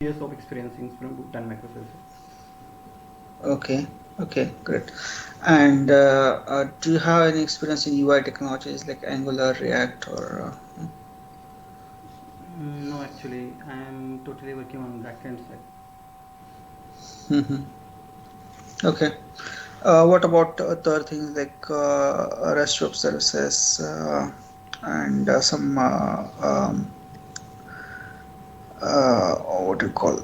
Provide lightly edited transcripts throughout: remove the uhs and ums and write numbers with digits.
Years of experience in Spring Boot and Microservices. Okay, okay, great. And do you have any experience in UI technologies like Angular, React, or? No, actually, I am totally working on backend side. Mhm. Okay. What about other things like REST web services and some what do you call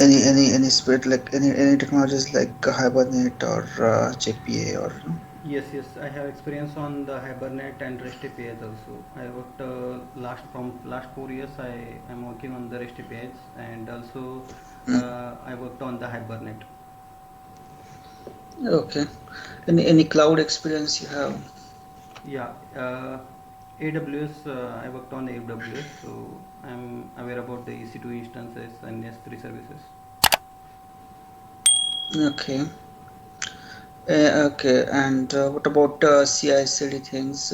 any split like any technologies like Hibernate or JPA or Yes, I have experience on the Hibernate and REST APIs also. I worked last 4 years. I am working on the REST APIs, and also Mm. I worked on the Hibernate. Okay. Any cloud experience you have? Yeah, AWS. I worked on AWS, so I'm aware about the EC2 instances and S3 services. Okay. Okay. And what about CI/CD things?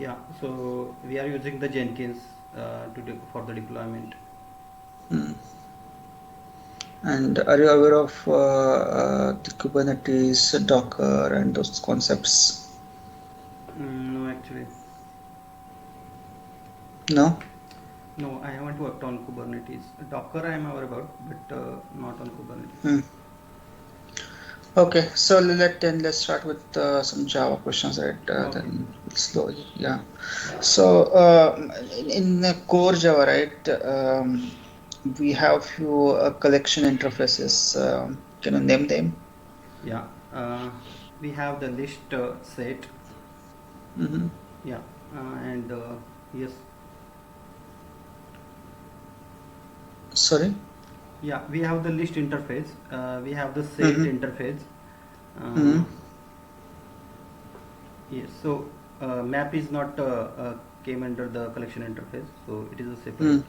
Yeah, so we are using the Jenkins for the deployment. Mm. And are you aware of the Kubernetes, Docker, and those concepts? No, actually, No? no, I haven't worked on Kubernetes. Docker I am aware about, but not on Kubernetes. Hmm. Okay, so let's start with some Java questions, right? Okay. Then we'll slowly, yeah. So in core Java, right? We have few collection interfaces. Can you name them? Yeah, we have the list set. Mm-hmm. Yeah, and yes, Sorry. yeah, we have the list interface. We have the set Mm-hmm. interface. Mm-hmm. Uh, yes, so map is not came under the collection interface, so it is a separate. Mm.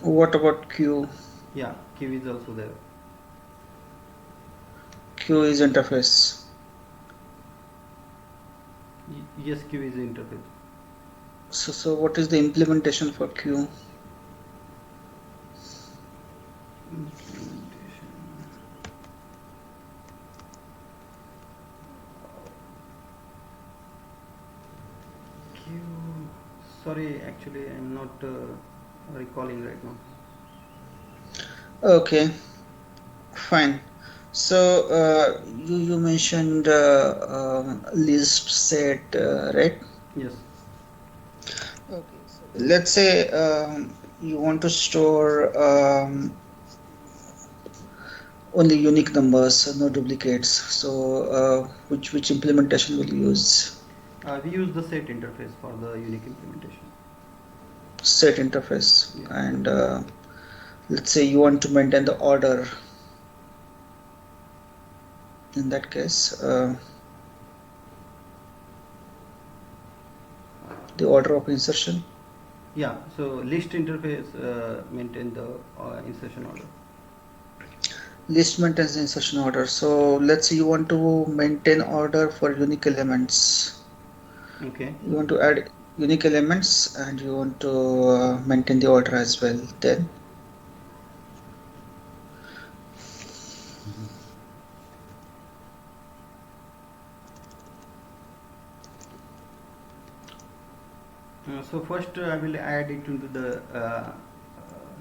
What about queue? Yeah, queue is also there. Queue is interface. Yes, queue is the interface. So what is the implementation for queue? Implementation. Queue. Sorry, actually, I'm not recalling right now. Okay, fine. So you mentioned list set, right? Yes. Okay, so let's say you want to store only unique numbers, so no duplicates. So which implementation will you use? We use the set interface for the unique implementation. Set interface. Yeah. And let's say you want to maintain the order. In that case, the order of insertion. Yeah. So list interface maintain the insertion order. List maintains insertion order. So let's say you want to maintain order for unique elements. Okay. You want to add unique elements and you want to maintain the order as well. Then So first I will add it into the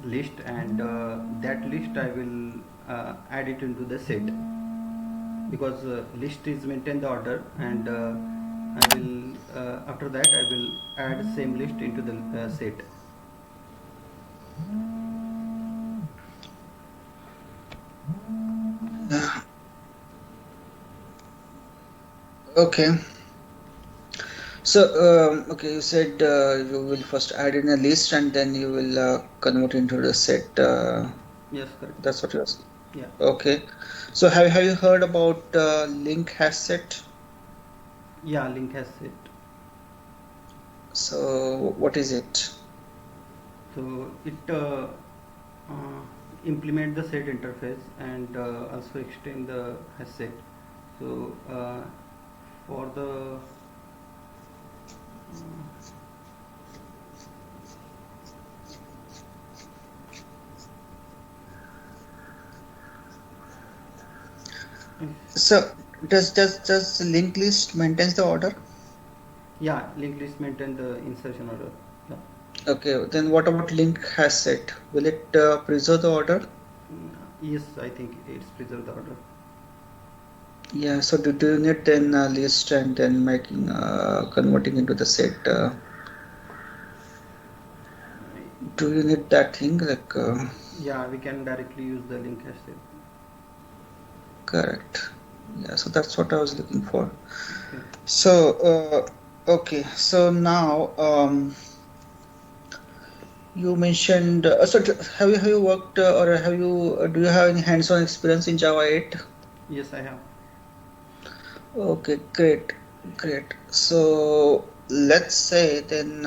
list, and that list I will add it into the set, because list is maintain the order, and I will after that I will add same list into the set. okay. So okay, you said you will first add in a list and then you will convert into the set. Yes, correct. That's what you're saying. Yeah, Okay. So have you heard about link hash set? yeah, link has set. So what is it? So it implement the set interface, and also extend the has set. So for the So does the linked list maintains the order? Yeah, linked list maintain the insertion order. Yeah. Okay, then what about link has set? Will it preserve the order? Yes, I think it's preserve the order. Yeah, so do you need then list and then making converting into the set? Do you need that thing like? Yeah, we can directly use the link hash set. Correct. Yeah, so that's what I was looking for. Okay. So okay, so now you mentioned have you worked or have you do you have any hands-on experience in Java 8? Yes, I have. Okay, great, great. So let's say then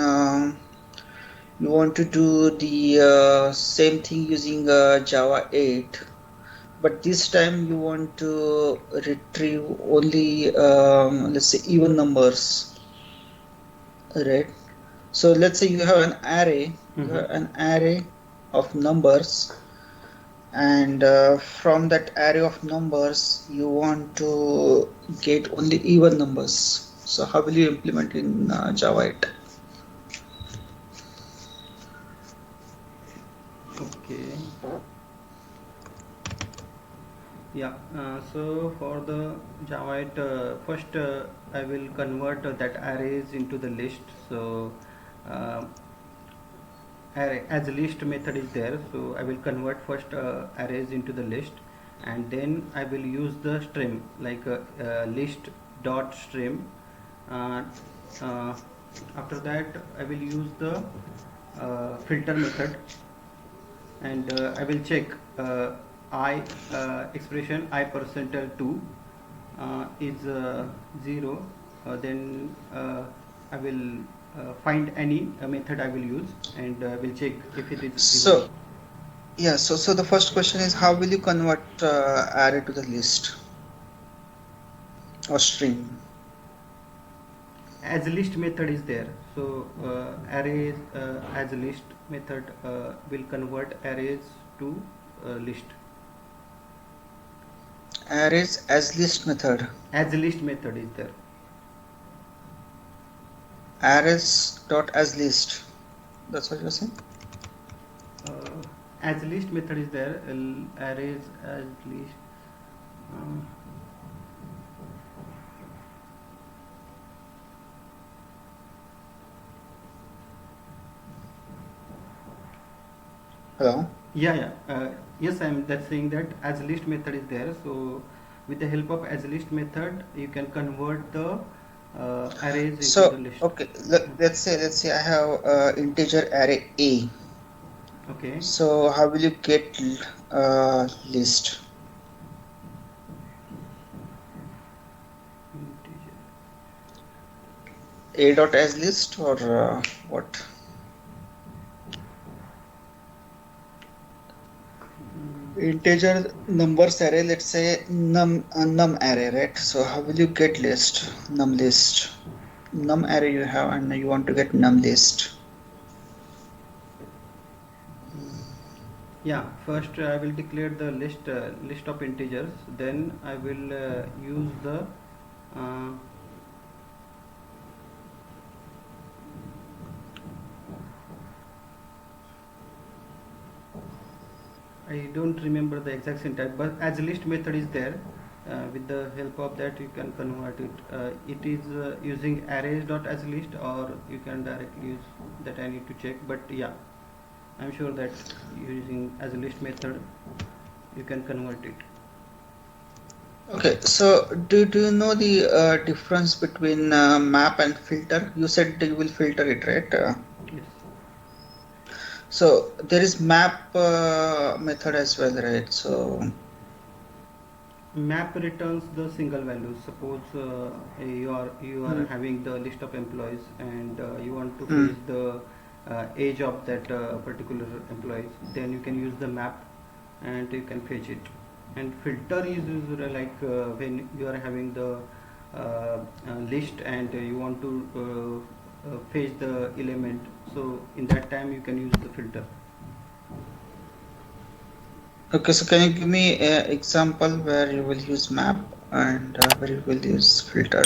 you want to do the same thing using Java 8, but this time you want to retrieve only let's say even numbers, right? So let's say you have an array, Mm-hmm. of numbers, and from that array of numbers you want to get only even numbers. So how will you implement in Java 8? Okay. Yeah. So for the Java 8, first I will convert that arrays into the list. So uh, array as a list method is there, so I will convert first arrays into the list, and then I will use the stream like list dot stream. uh, uh, After that I will use the filter method, and I will check I expression I percentile 2 is 0. Then I will find any method I will use, and will check if it is even. So yeah, so the first question is how will you convert array to the list or stream? As a list method is there, so arrays as a list method will convert arrays to list. Arrays as list method. As a list method is there. Arrays dot as list. That's what you're saying? As list method is there, arrays as list. uh, Hello? yeah, yeah. Yes, I'm that's saying that as list method is there, so with the help of as list method you can convert the arrays into the So list. okay, let's say I have integer array A. Okay. So how will you get list? Integer. A dot as list or what? Integer numbers array, let's say num array, right? So how will you get list? Num list. Num array you have and you want to get num list. Yeah, first I will declare the list of integers. Then I will use the uh, I don't remember the exact syntax, but as list method is there. With the help of that, you can convert it. It is using arrays dot as list, or you can directly use that. I need to check, but yeah, I'm sure that using as a list method, you can convert it. Okay, so do you know the difference between map and filter? You said you will filter it, right? Yes. So there is map method as well, right? So Map returns the single value. Suppose you are mm, having the list of employees, and you want to mm. fetch the age of that particular employees. Then you can use the map, and you can fetch it. And filter is like when you are having the list, and you want to fetch the element. So in that time you can use the filter. Okay, so can you give me an example where you will use map and where you will use filter?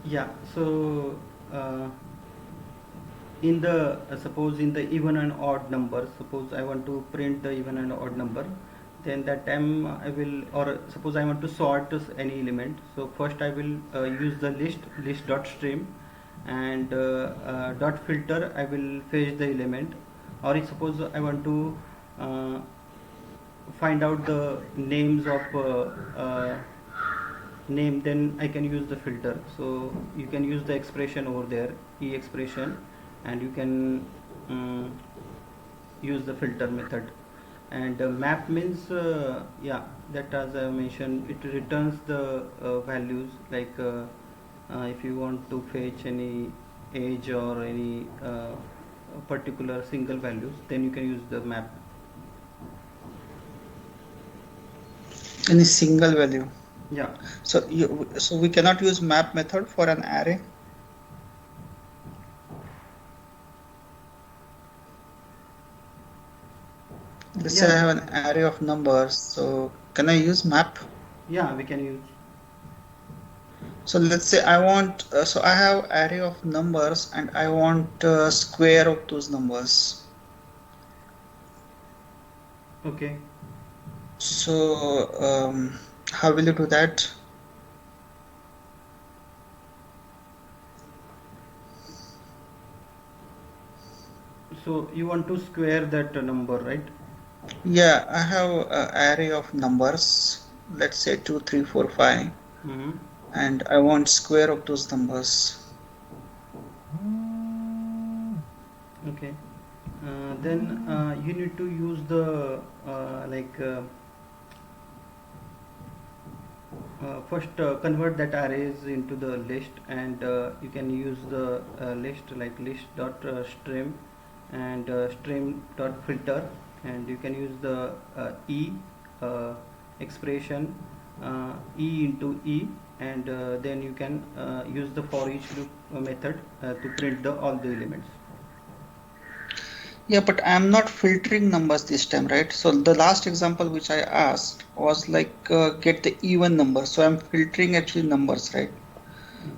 Yeah, so in the suppose in the even and odd number, suppose I want to print the even and odd number, then that time I will, or suppose I want to sort any element, so first I will use the list dot stream, and dot filter I will fetch the element, or if suppose I want to uh, find out the names of name, then I can use the filter. So you can use the expression over there, e expression, and you can um, use the filter method. And map means yeah, that as I mentioned, it returns the values, like if you want to fetch any age or any particular single values, then you can use the map. Any single value. Yeah. So we cannot use map method for an array. Let's say I have an array of numbers, so can I use map? Yeah, we can use. So let's say I want, so I have array of numbers and I want square of those numbers. Okay. So how will you do that? So you want to square that number, right? Yeah, I have an array of numbers. Let's say 2, 3, 4, 5, Mm-hmm. and I want square of those numbers. Okay. Then you need to use the first convert that arrays into the list, and you can use the list like list dot stream and stream dot filter, and you can use the e expression, e into e, and then you can use the for each loop method to print the all the elements. Yeah, but I'm not filtering numbers this time, right? So the last example which I asked was like get the even number. So I'm filtering actually numbers, right?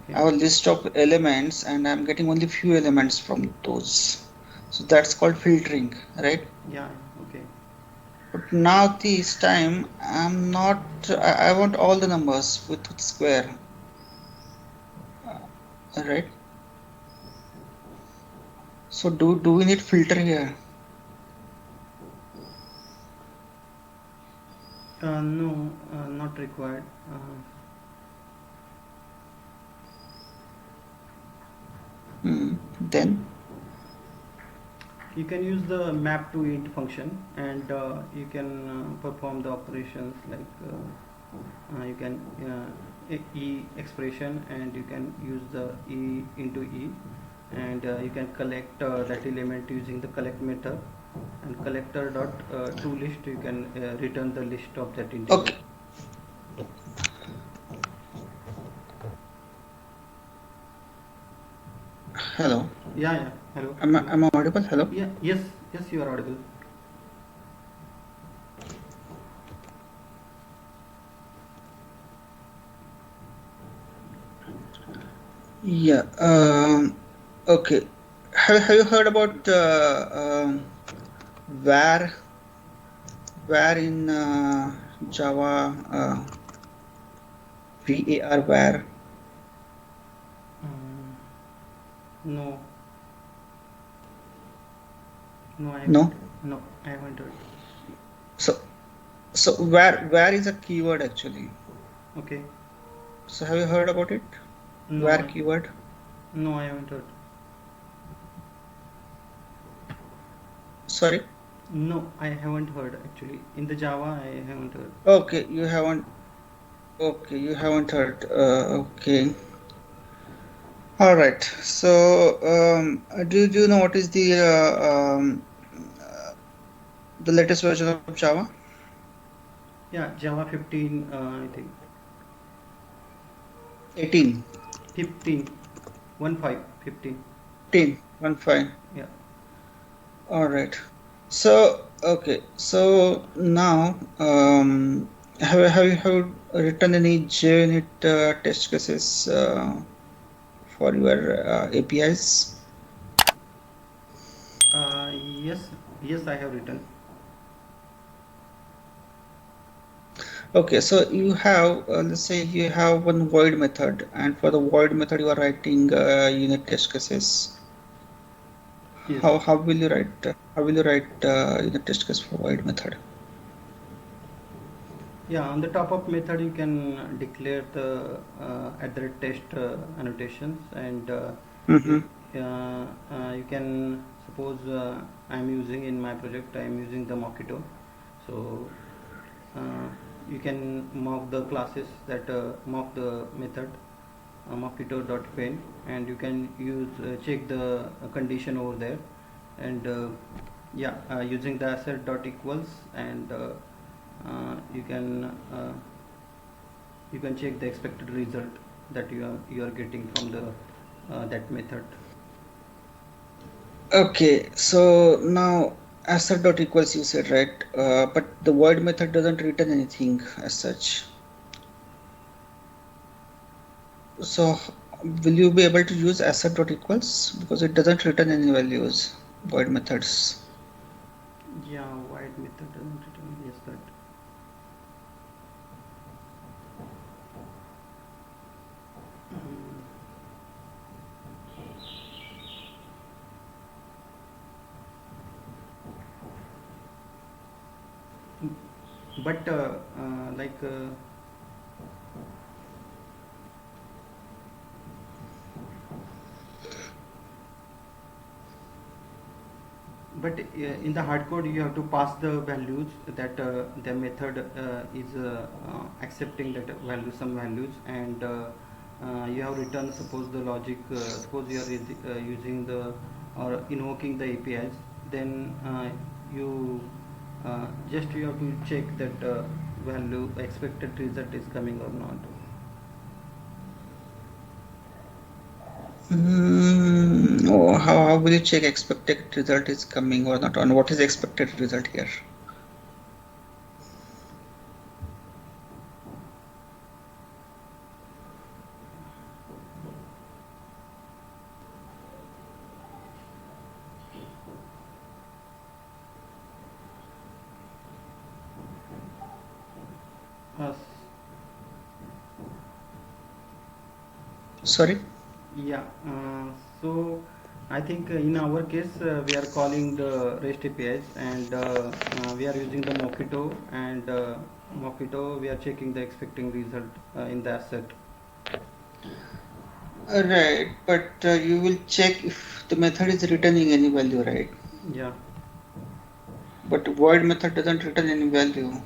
Okay. I have a list of elements and I'm getting only few elements from those. So that's called filtering, right? Yeah. Okay. But now this time I'm not, I want all the numbers with square, right? So do we need filter here? No, not required. Then You can use the map to int function, and you can perform the operations like you can e expression, and you can use the e into e, and you can collect that element using the collect method, and collector dot to list, you can return the list of that integer. okay. Hello. Yeah. Hello. Am I audible? Hello. Yeah. Yes. Yes, you are audible. Yeah. Okay. Have you heard about var in Java? var. No. No, I No. haven't. No, I haven't heard. So var is a keyword actually. Okay. So have you heard about it? No, Var keyword. No, I haven't heard. Sorry. No, I haven't heard actually. In the Java, I haven't heard. Okay, you haven't. Okay, you haven't heard. Okay. All right. So, do you know what is the latest version of Java? Yeah, Java 15, I think. 18. 15. 15. 15, 15. Yeah. All right. So, okay. So now, have you written any JUnit test cases for your APIs? Yes, yes, I have written. Okay, so you have, let's say you have one void method, and for the void method you are writing unit test cases. Yes. How will you write unit test case for void method? Yeah, on the top of method you can declare the at the test annotations, and you Mm-hmm. you can suppose I'm using in my project, I'm using the Mockito. So uh, you can mock the classes that mock the method mockito.pen, and you can use check the condition over there, and yeah, using the asset dot equals, and you can check the expected result that you are getting from the that method. Okay, so now asset dot equals you said, right? But the void method doesn't return anything as such. So will you be able to use asset dot equals because it doesn't return any values, void methods? Yeah, white method doesn't return, yes, that. But like but in the hard code you have to pass the values that the method is accepting that value, some values, and you have written, suppose the logic, suppose you are using the or invoking the APIs, then you just you have to check that value expected result is coming or not. Oh, how will you check expected result is coming or not? And what is expected result here? uh, Sorry? Yeah, so I think in our case we are calling the REST APIs, and we are using the Mockito, and Mockito we are checking the expecting result in the asset. Right, but you will check if the method is returning any value, right? Yeah, But void method doesn't return any value.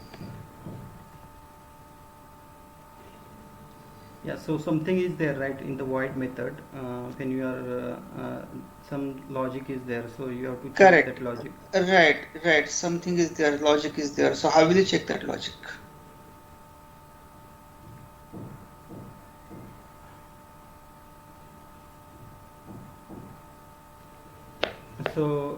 yeah. So something is there, right, in the void method when you are some logic is there, so you have to check Correct. that logic. Right. Something is there, logic is there. So how will you check that logic? So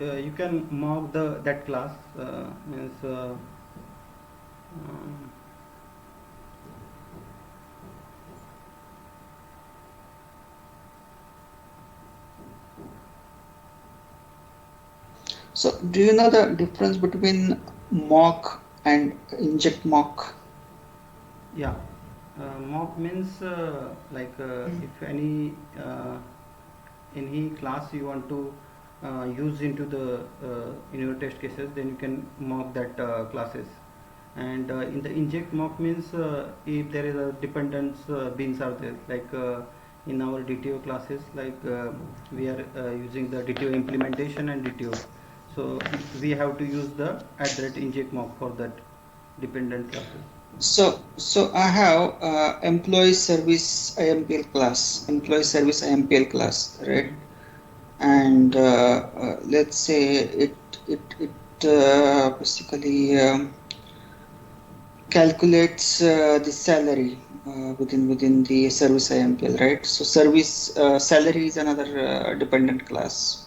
you can mock the that class means um, So do you know the difference between mock and inject mock? yeah, mock means like if any class you want to use into the in your test cases, then you can mock that classes. And in the inject mock means if there is a dependence beans are there, like in our DTO classes, like we are using the DTO implementation and DTO. So we have to use the @ inject mock for that dependent classes. So I have employee service IMPL class, employee service IMPL class, right? Mhm. and let's say it basically calculates the salary within the service IMPL, right? So service salary is another dependent class.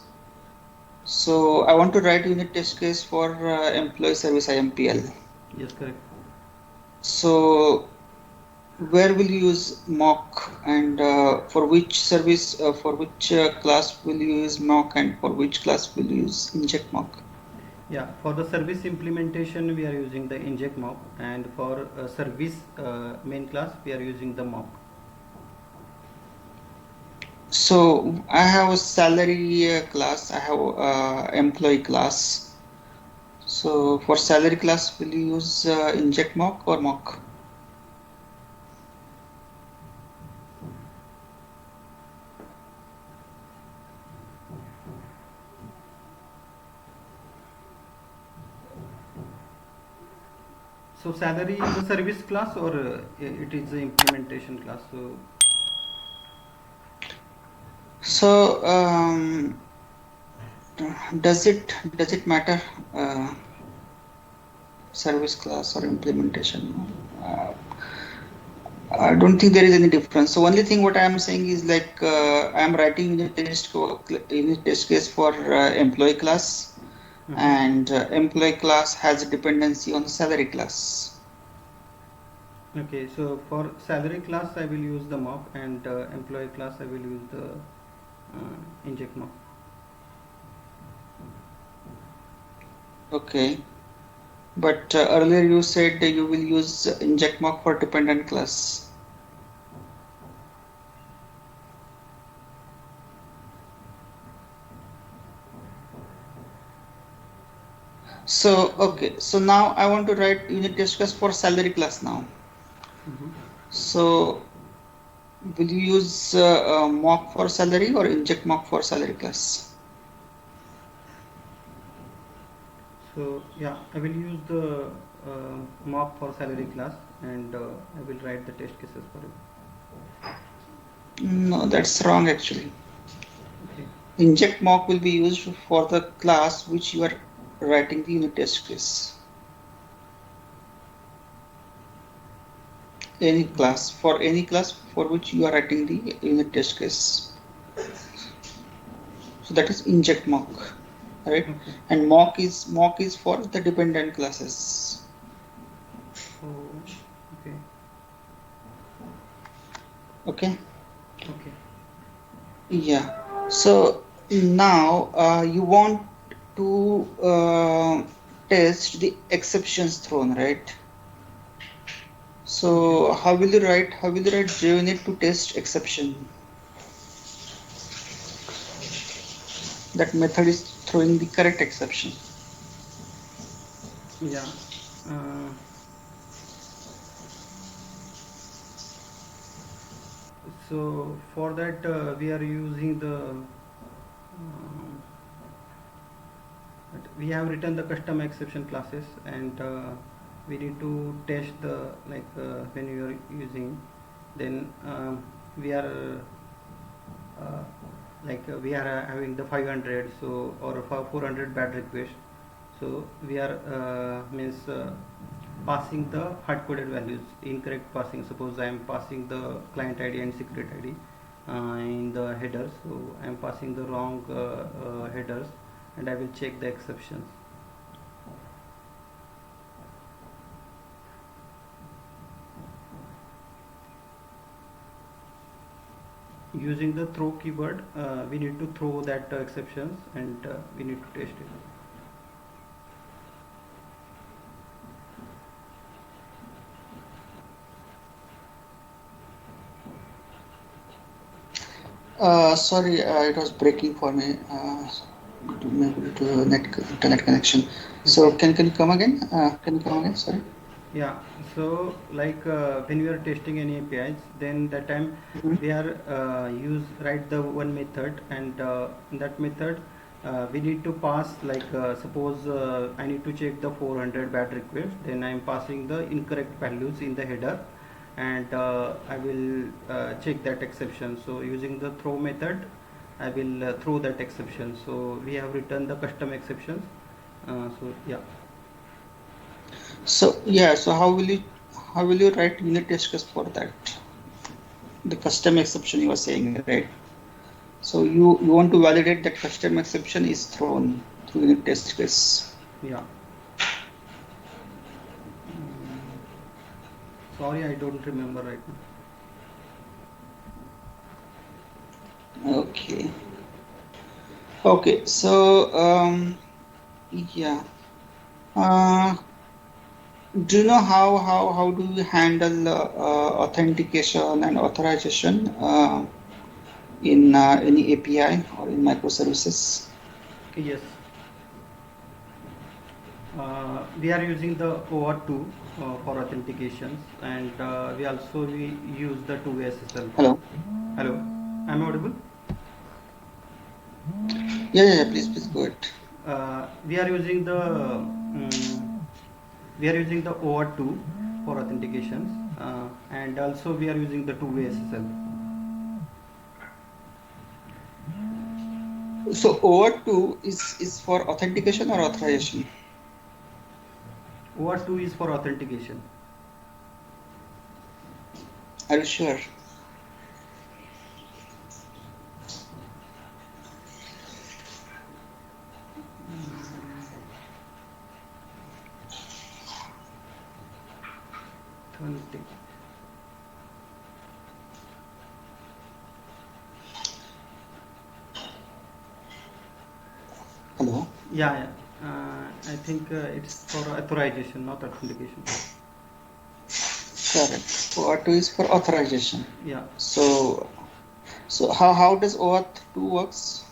So I want to write unit test case for employee service IMPL. Yes, correct. So where will you use mock, and for which service, for which class will you use mock, and for which class will you use inject mock? Yeah, for the service implementation we are using the inject mock, and for service main class we are using the mock. So I have a salary class, I have employee class. So for salary class, will you use inject mock or mock? So salary is a service class, or it is the implementation class. So does it matter service class or implementation? Uh, I don't think there is any difference. So only thing what I am saying is like I am writing unit test case for employee class, and employee class has a dependency on the salary class. Okay, so for salary class I will use the mock, and employee class I will use the inject mock. Okay, but earlier you said that you will use inject mock for dependent class. So okay, so now I want to write unit test case for salary class now. Mhm. So will you use mock for salary or inject mock for salary class? So yeah, I will use the mock for salary class, and I will write the test cases for it. No, that's wrong actually. Okay. Inject mock will be used for the class which you are writing the unit test case. Any class for which you are writing the unit test case. So that is inject mock, right? Okay. And mock is for the dependent classes. Oh, okay. Okay. Okay. Yeah. So now you want to test the exceptions thrown, right? So Okay. how will you write JUnit to test exception? That method is throwing the correct exception. Yeah. Uh, so for that we are using the we have written the custom exception classes, and we need to test the when you are using, then we are we are having the 500, so or 400 bad request. So we are means passing the hard coded values, incorrect passing. Suppose I am passing the client id and secret id in the headers, so I am passing the wrong headers, and I will check the exceptions. Using the throw keyword, we need to throw that exceptions, and we need to test it. Sorry, it was breaking for me. Maybe due to internet connection. So Okay. can you come again? Can you come again? Sorry. Yeah, so when we are testing any APIs, then that time Mhm. we are use write the one method, and in that method we need to pass suppose I need to check the 400 bad request, then I am passing the incorrect values in the header, and I will check that exception. So using the throw method, I will throw that exception. So we have written the custom exceptions. So yeah. So yeah, so how will you write unit test case for that? The custom exception you are saying, right? So you want to validate that custom exception is thrown through unit test case. Yeah. Sorry, I don't remember right Okay. Okay. So yeah. Uh, do you know how do you handle authentication and authorization in any API or in microservices? now. Yes. We are using the OAuth2 for authentications, and we use the 2 SSL. Hello. Hello, am I audible? Yeah. Please go ahead. We are using the OAuth2 for authentications, and also we are using the 2 SSL. So OAuth2 is for authentication or authorization? OAuth2 is for authentication. Are you sure? Hello. Yeah. I think it's for authorization, not authentication. Correct. OAuth2 is for authorization. Yeah. So how does OAuth2 works?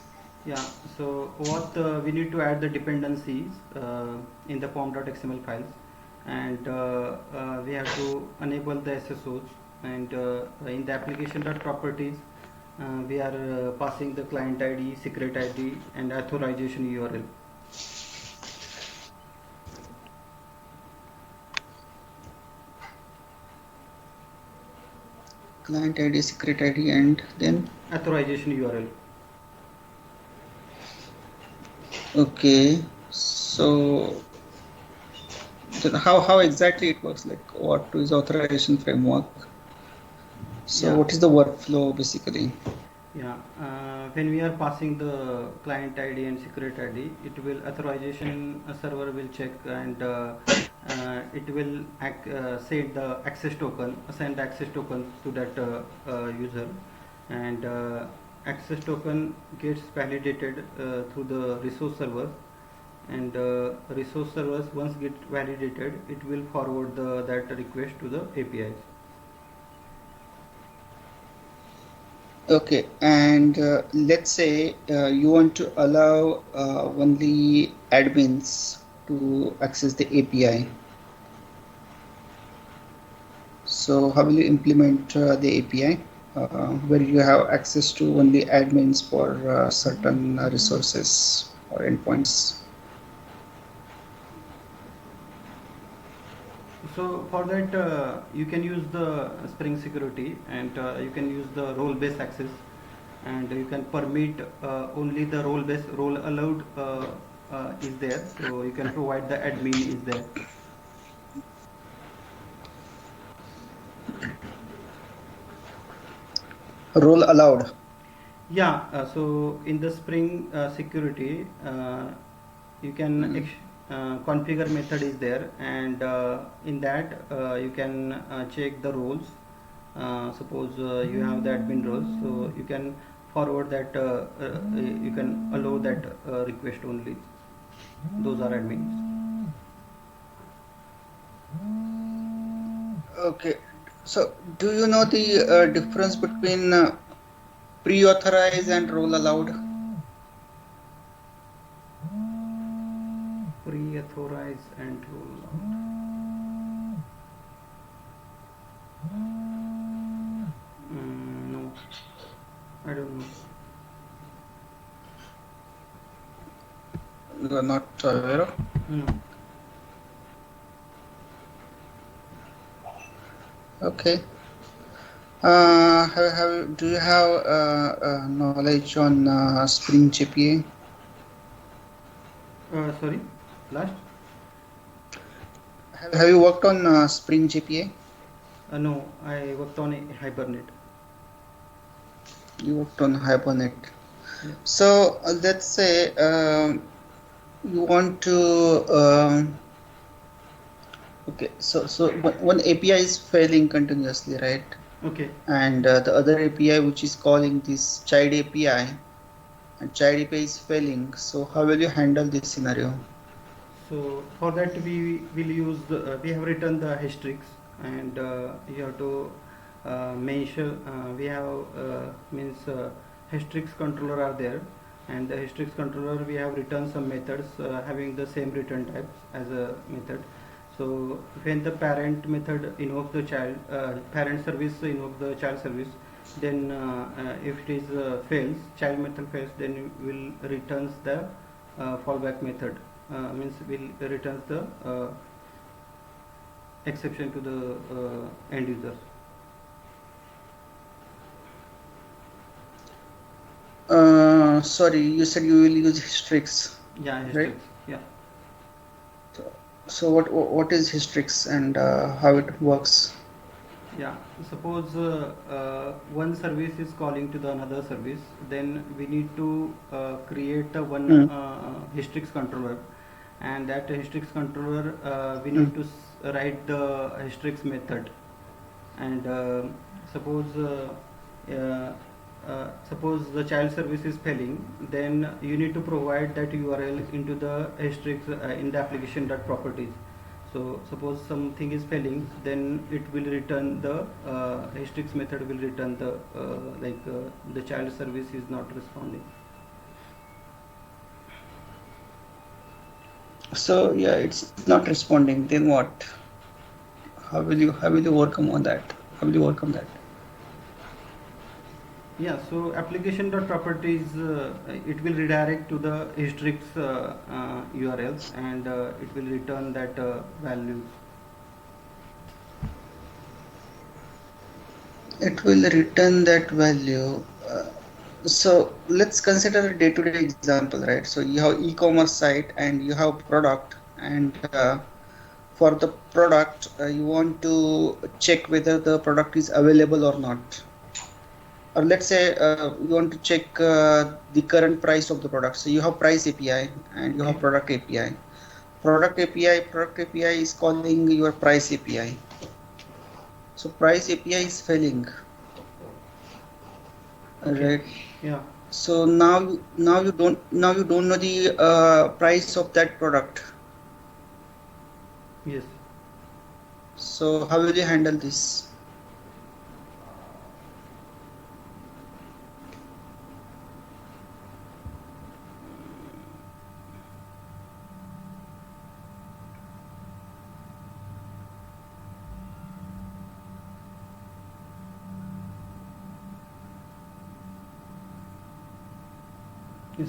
Yeah. So what we need to add the dependencies in the form.xml files, and we have to enable the SSOs, and in the application.properties we are passing the client ID, secret ID, and authorization URL. Client ID, secret ID, and then authorization URL. Okay. So then how exactly it works? Like what is authorization framework? So Yeah. what is the workflow basically? Yeah, when we are passing the client ID and secret ID, it will authorization server will check, and it will send the access token to that user, and access token gets validated through the resource server, and resource servers once get validated, it will forward that request to the APIs. Okay, and let's say you want to allow only admins to access the API. So how will you implement the API where you have access to only admins for certain resources or endpoints? So for that, you can use the Spring Security, and you can use the role-based access, and you can permit only the role allowed is there. So you can provide the admin is there. Role allowed. Yeah. So in the Spring Security, you can configure method is there, and in that you can check the roles. Suppose you have the admin roles, so you can forward that, you can allow that request only. Those are admins. Okay. So do you know the difference between pre-authorized and role allowed? Pre-authorize and roll out. No, I don't know. You are not aware of? No. Okay. Do you have knowledge on Spring JPA? Sorry, last. Have you worked on Spring JPA? No, I worked on a Hibernate. You worked on Hibernate. Yeah. So let's say you want to okay. So one API is failing continuously, right? Okay. And the other API which is calling this child API, and child API is failing. So how will you handle this scenario? So for that we will use we have written the hashtrix, and you have to mention we have means hashtrix controller are there, and the hashtrix controller we have written some methods having the same return types as a method. So when the parent method invoke the child parent service invoke the child service, then if it is fails, child method fails, then it will returns the fallback method, means will returns the exception to the end user. Sorry, you said you will use Hystrix, Yeah, right? hashtags. Yeah. So, so what is Hystrix and how it works? Yeah, suppose one service is calling to the another service, then we need to create a one Hmm. hashtrix controller, and that hashtrix controller we Hmm. need to write the hashtrix method, and suppose suppose the child service is failing, then you need to provide that URL into the hashtrix in the application dot properties. So suppose something is failing, then it will return the hashtrix method will return the the child service is not responding. So yeah, it's not responding. Then what? How will you overcome on that? How will you overcome that? Yeah, so application dot properties it will redirect to the hashtrix URLs, and it will return that values. It will return that value. So let's consider a day-to-day example, right? So you have e-commerce site and you have product, and for the product you want to check whether the product is available or not. Or let's say you want to check the current price of the product. So you have price API and you Okay. have product API. Product API is calling your price API. So price API is failing, Okay. right? Yeah. So now you don't know the price of that product. Yes. So how will you handle this?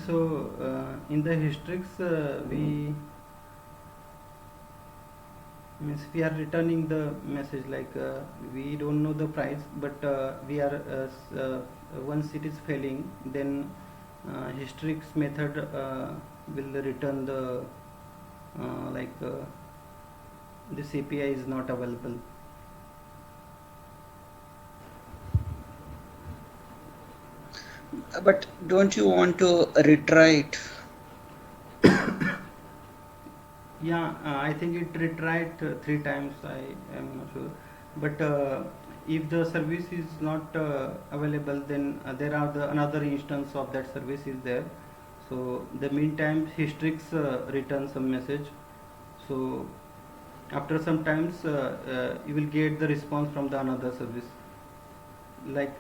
So in the hashtrix we means we are returning the message like we don't know the price, but we are once it is failing, then hashtrix method will return the this API is not available. But don't you want to retry it? Yeah, I think it retried 3 times. I am not sure, but if the service is not available, then there are the another instance of that service is there. So the meantime, Histrix returns some message. So after some times, you will get the response from the another service. Like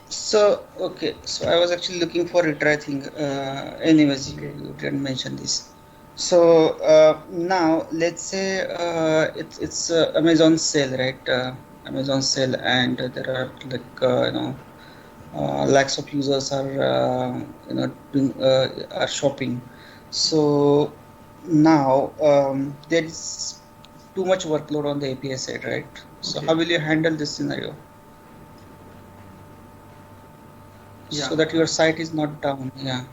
So okay, so I was actually looking for retry thing. Anyways, okay, you didn't mention this. So now let's say it's Amazon sale, right? Amazon sale, and there are like lakhs of users are doing are shopping. So now there is too much workload on the API side, right? So Okay. how will you handle this scenario? Yeah. So that your site is not down. Yeah.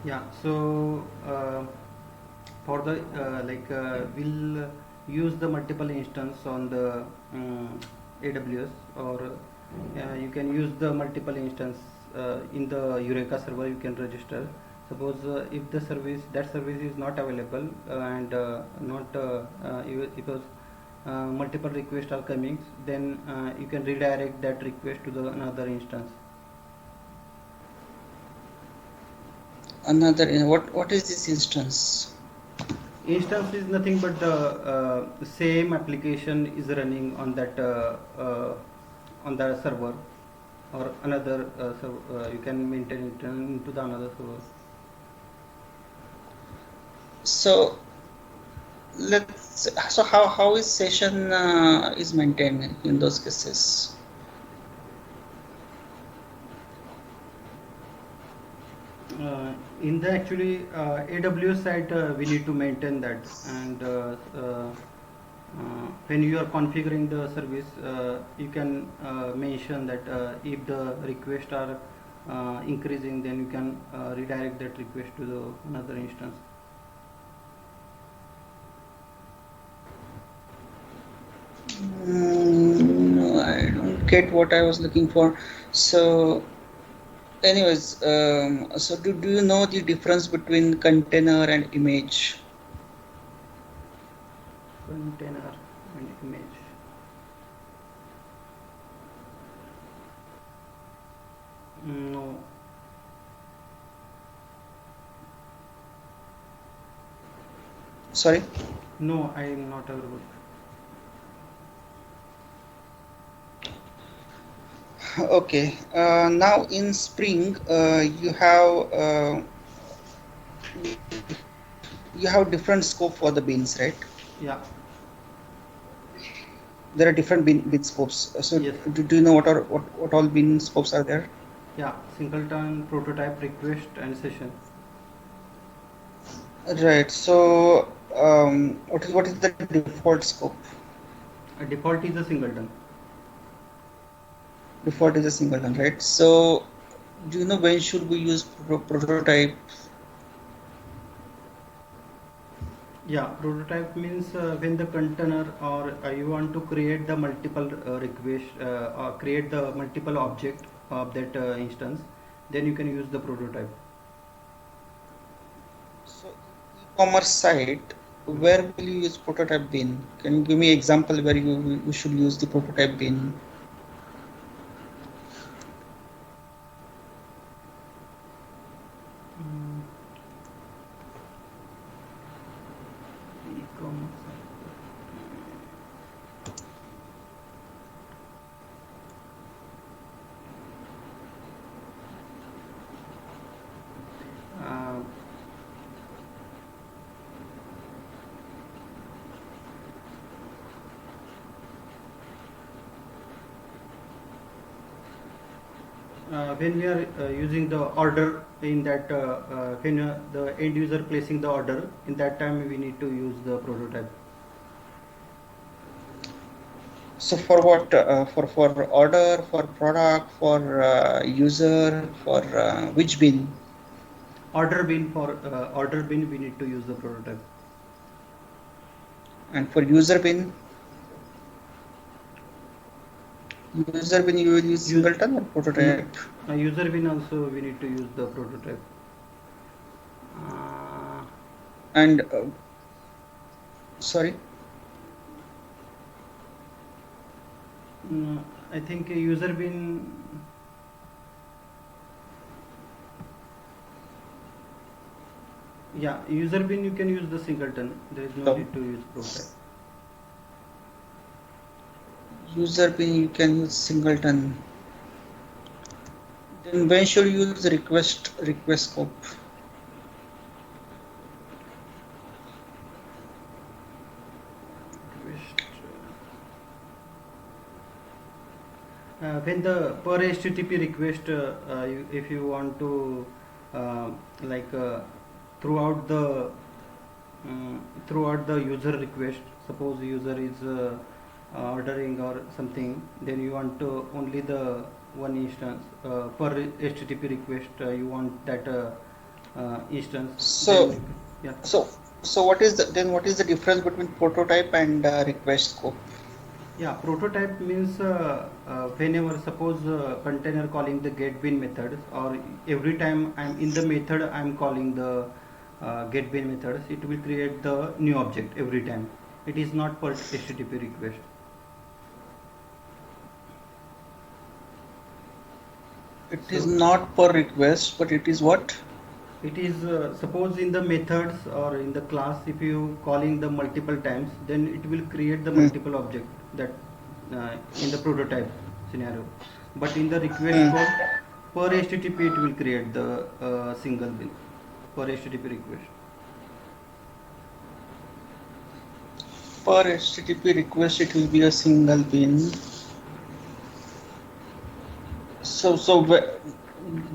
Yeah. So for the we'll use the multiple instance on the AWS, or you can use the multiple instance in the Eureka server. You can register. Suppose if the service is not available and not because multiple requests are coming, then you can redirect that request to the another instance. What is this instance? Instance is nothing but the same application is running on the server, or another you can maintain it into the another server. So so how is session is maintained in those cases? In the actually AWS side, we need to maintain that, and when you are configuring the service, you can mention that if the requests are increasing, then you can redirect that request to the another instance. No, I don't get what I was looking for. So anyways, so do you know the difference between container and image? Container and image. No. Sorry? No, I am not aware. Okay. Now in Spring, you have different scope for the beans, right? Yeah. There are different bean scopes. So Yes. do you know what all bean scopes are there? Yeah. Singleton, prototype, request, and session. Right. So what is the default scope? Default is a singleton. Default is a singleton, right? So do you know when should we use prototype? Yeah, prototype means when the container, or you want to create the multiple request, or create the multiple object of that instance, then you can use the prototype. So e-commerce site, where will you use prototype bin? Can you give me example where you should use the prototype bin? E-commerce. Uh, when we are using the order in that when the end user placing the order, in that time we need to use the prototype. So for what? For order, for product, for user, for which bin? Order bin we need to use the prototype. And for user bin? User bin you will use singleton or prototype? User bin also we need to use the prototype. And sorry? I think a user bin. Yeah, user bin you can use the singleton. There is no need to use prototype. User bin you can use singleton. Then when should you use request scope? When the per HTTP request, if you want to like throughout the user request, suppose user is ordering or something, then you want only the one instance per HTTP request. You want that instance. So, Then yeah. so, so what is the difference between prototype and request scope? Yeah, prototype means whenever suppose container calling the get bin methods, or every time I'm in the method I'm calling the get bin methods, it will create the new object every time. It is not per HTTP request. It is So not per request, but it is what? it is suppose in the methods or in the class, if you calling the multiple times, then it will create the Hmm. multiple object that in the prototype scenario. But in the request Hmm. code, per HTTP it will create the single bin per HTTP request. Per HTTP request, it will be a single bin. So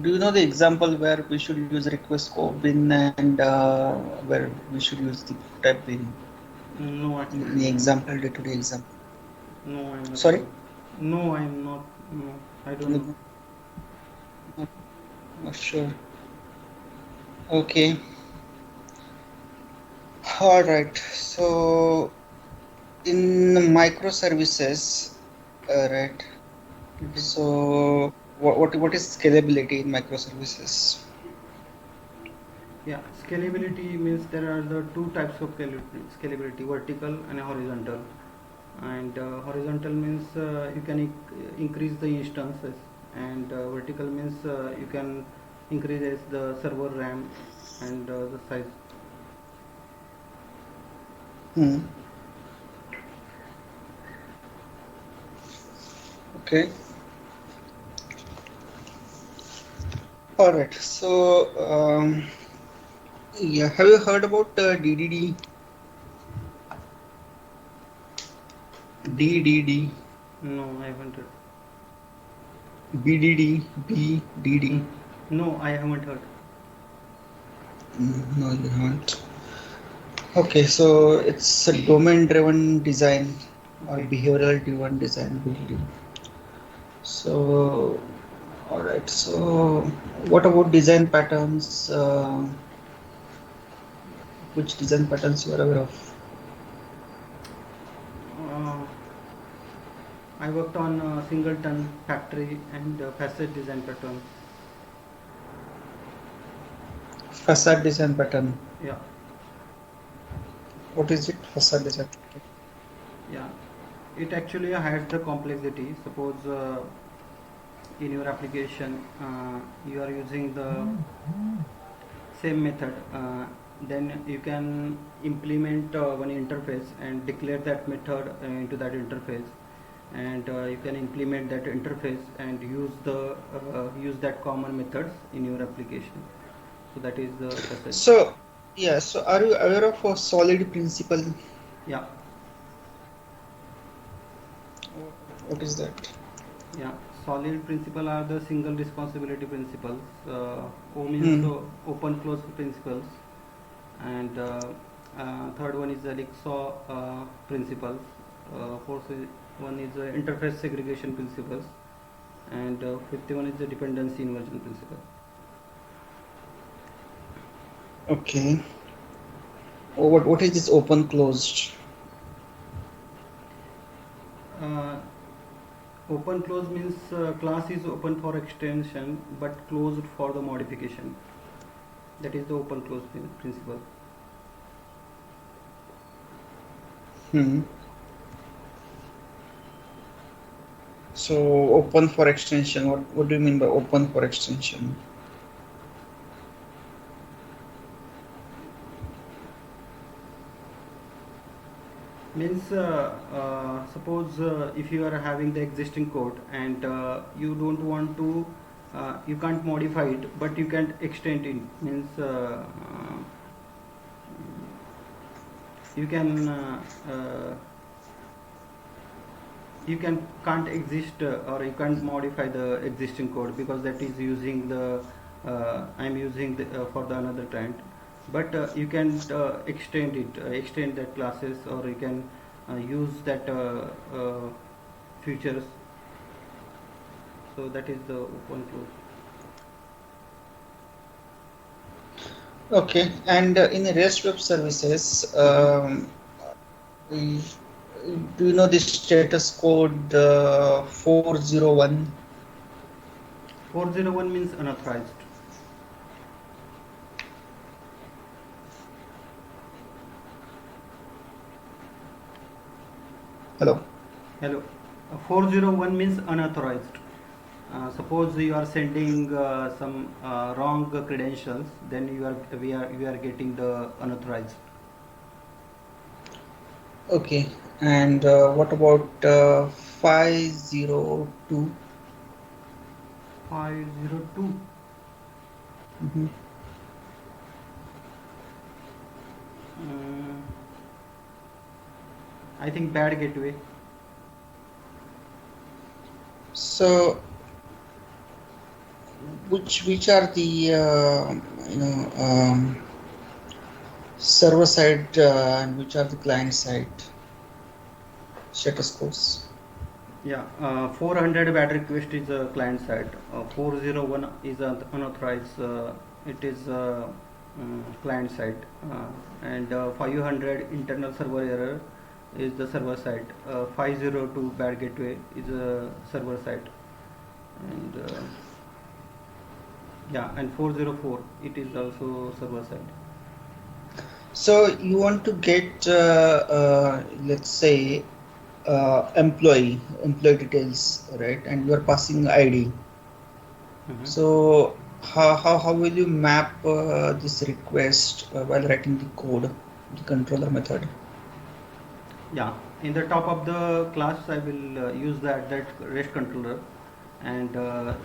do you know the example where we should use request scope bin and where we should use the prototype bin? No, actually, Any no. example, day-to-day example? No, I'm not Sorry? sure. No, I'm not. No, I don't know. Not, not sure. Okay. All right. So in microservices, right? Okay. So what is scalability in microservices? Yeah, scalability means there are the two types of scalability, vertical and horizontal. And horizontal means you can increase the instances, and vertical means you can increase the server RAM and the size. Hmm. Okay. All right. So yeah, have you heard about DDD? DDD, No, I haven't heard. BDD, BDD. Mm. No, I haven't heard. No, you haven't. Okay, so it's a domain-driven design or Okay. behavioral-driven design, BDD. So, all right. So, what about design patterns? Which design patterns you are aware of? Uh, I worked on singleton, factory, and facet design pattern. Facade design pattern. Yeah, What is it? Facade design. yeah. It actually hides the complexity. Suppose in your application you are using the same method, then you can implement one interface and declare that method into that interface, and you can implement that interface and use that common methods in your application. So that is the facet. So, yeah. So, are you aware of a solid principle? Yeah, What is that? yeah. Solid principle are the single responsibility principles. O means Hmm. open close principles, and third one is the Elixir principles. Fourth one is the interface segregation principles, and fifth one is the dependency inversion principle. Okay. What is this open closed? Uh, Open close means class is open for extension but closed for the modification. That is the open close principle. Hmm. So open for extension. What do you mean by open for extension? Means suppose if you are having the existing code and you don't want to you can't modify it but you can extend it. Means you can you can't exist or you can't modify the existing code because that is using the I'm using for the another client, but you can extend that classes, or you can use that features. So that is the open close. Okay, and in the REST web services, we- do you know the status code 401? 401 means unauthorized. Hello. Hello. 401 means unauthorized. Suppose you are sending some wrong credentials, then we are getting the unauthorized. Okay, and what about 502? 502. Mhm. Um, I think bad gateway. So, which are the you know server side and which are the client side status codes? Yeah, 400 bad request is a client side. 401 is unauthorized. It is client side, and 500 internal server error is the server side. 502 bad gateway is a server side, and yeah, and 404 it is also server side. So you want to get let's say employee details, right? And you are passing ID. Mhm. So how will you map this request while writing the code, the controller method? Yeah, in the top of the class I will use that REST controller, and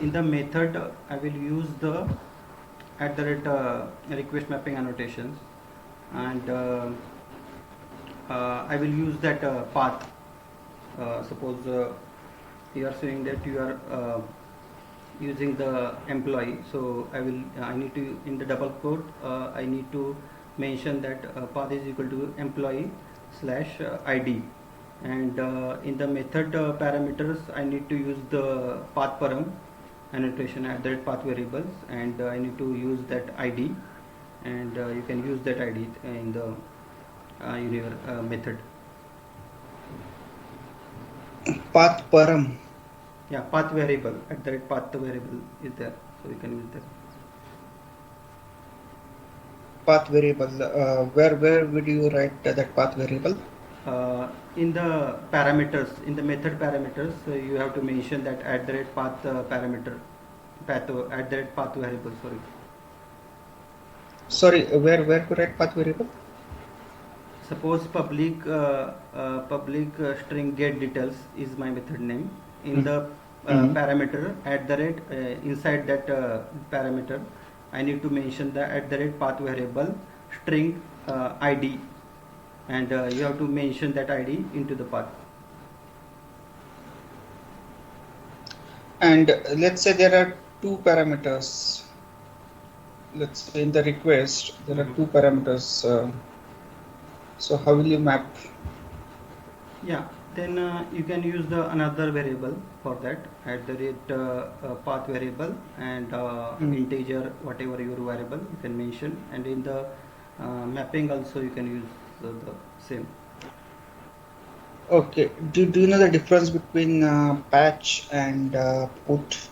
in the method I will use the at the rate request mapping annotations, and I will use that path. Suppose you are saying that you are using the employee, so I need to, in the double quote, I need to mention that path is equal to employee slash id, and in the method parameters I need to use the path param annotation at that path variables, and I need to use that id, and you can use that id in the in your method. Path param, Yeah, path variable, at the rate path variable is there, so you can use that. path variable. Where would you write that path variable? In the parameters, in the method parameters, you have to mention that at the rate path parameter, path at the rate path variable, sorry. Sorry, where to write path variable? Suppose public string get details is my method name. In the Mm-hmm. parameter at the rate inside that parameter, I need to mention the at the rate path variable string id, and you have to mention that id into the path. And let's say there are two parameters. Let's say in the request there are two parameters. So how will you map? Yeah, then you can use the another variable for that at the rate path variable, and Mm. integer whatever your variable you can mention, and in the mapping also you can use the same. Okay. Do you know the difference between patch and put?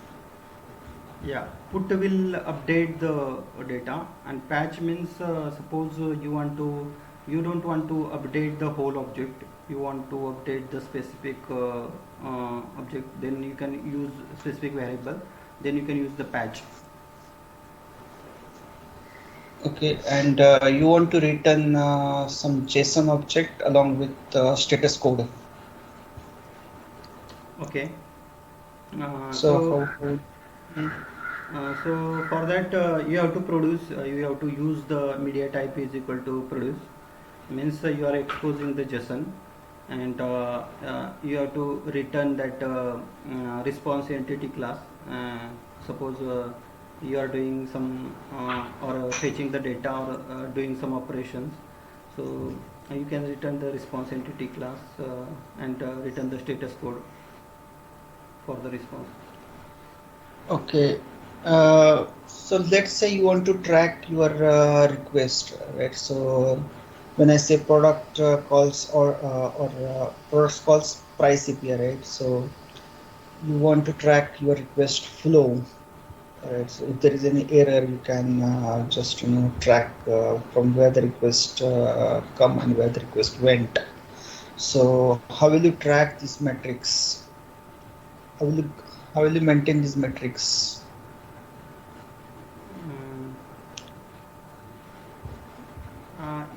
Yeah, put will update the data, and patch means suppose you don't want to update the whole object, you want to update the specific object, then you can use specific variable, then you can use the patch. Okay, and you want to return some JSON object along with status code. Okay. Uh, So so how mm, so for that you have to produce, you have to use the media type is equal to produce, means you are exposing the JSON, and you have to return that response entity class. Suppose you are doing some or fetching the data, or doing some operations, so You can return the response entity class and return the status code for the response. Okay. So let's say you want to track your request, right? So when I say product calls or products calls price API, right? So you want to track your request flow, right? So if there is any error, you can just track from where the request come and where the request went. So how will you track these metrics? How will you how will you maintain these metrics? Mm,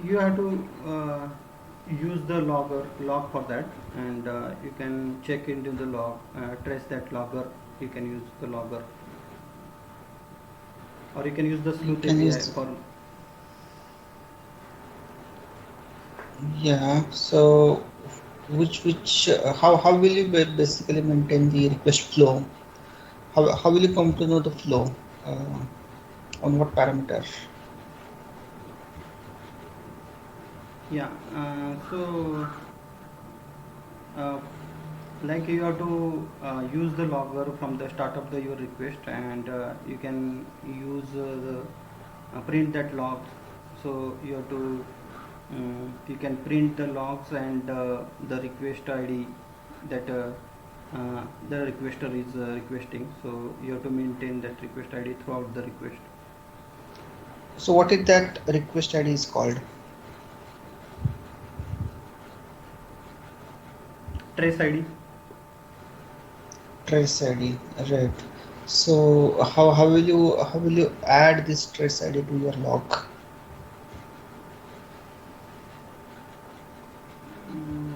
you have to use the log for that, and you can check into the log, trace that logger. You can use the logger, or you can use the You sleuth can API use for. Yeah, so how will you basically maintain the request flow? How will you come to know the flow? On what parameter? Yeah. So uh, like you have to use the logger from the start of the your request, and you can use the print that logs. So you have to you can print the logs and the request ID that the requester is requesting. So you have to maintain that request ID throughout the request. So what is that request ID is called? Trace ID. Trace ID, right? So how will you add this trace ID to your log? Mm,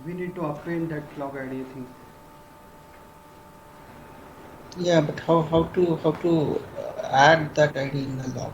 we need to append that log ID, I think. Yeah, but how to add that ID in the log?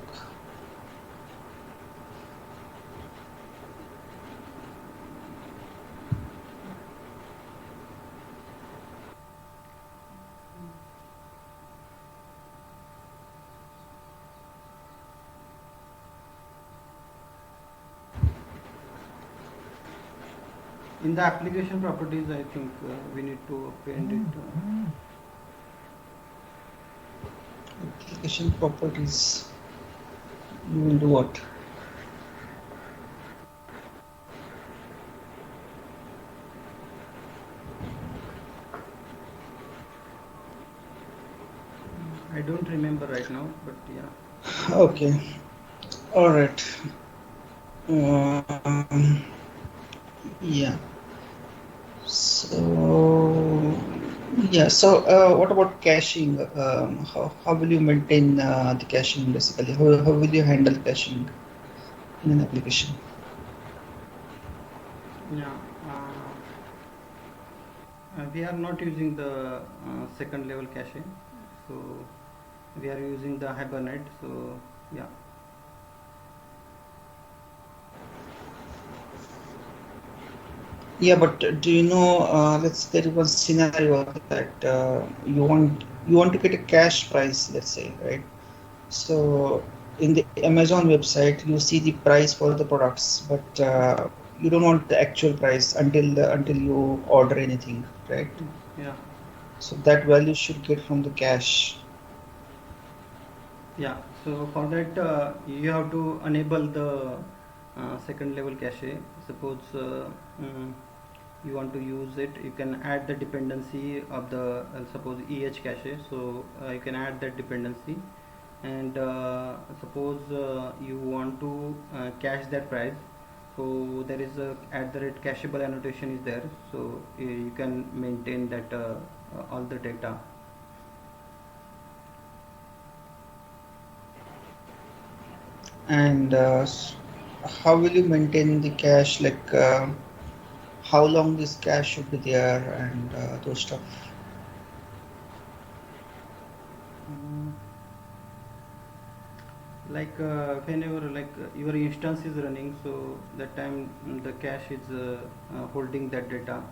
In the application properties, I think we need to append it. Application properties. You will do what? I don't remember right now, but yeah. Okay. All right. Um, yeah. So yeah. So what about caching? How will you maintain the caching basically? How will you handle caching in an application? Yeah. We are not using the second level cache, so we are using the Hibernate. So yeah. Yeah, but do you know? Let's there is one scenario that you want to get a cash price, let's say, right? So in the Amazon website, you see the price for the products, but you don't want the actual price until you order anything, right? Yeah. So that value should get from the cache. Yeah. So for that, you have to enable the second level cache. Suppose mm, you want to use it, you can add the dependency of the suppose cache. So you can add that dependency, and suppose you want to cache that price. So there is a at the rate cacheable annotation is there. So you can maintain that all the data. And how will you maintain the cache? Like how long this cache should be there and those stuff. Mm, like whenever your instance is running, so that time the cache is holding that data.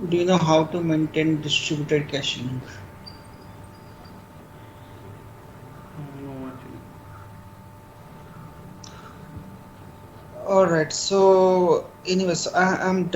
Do you know how to maintain distributed caching? No, actually. All right. So, anyways, I'm done.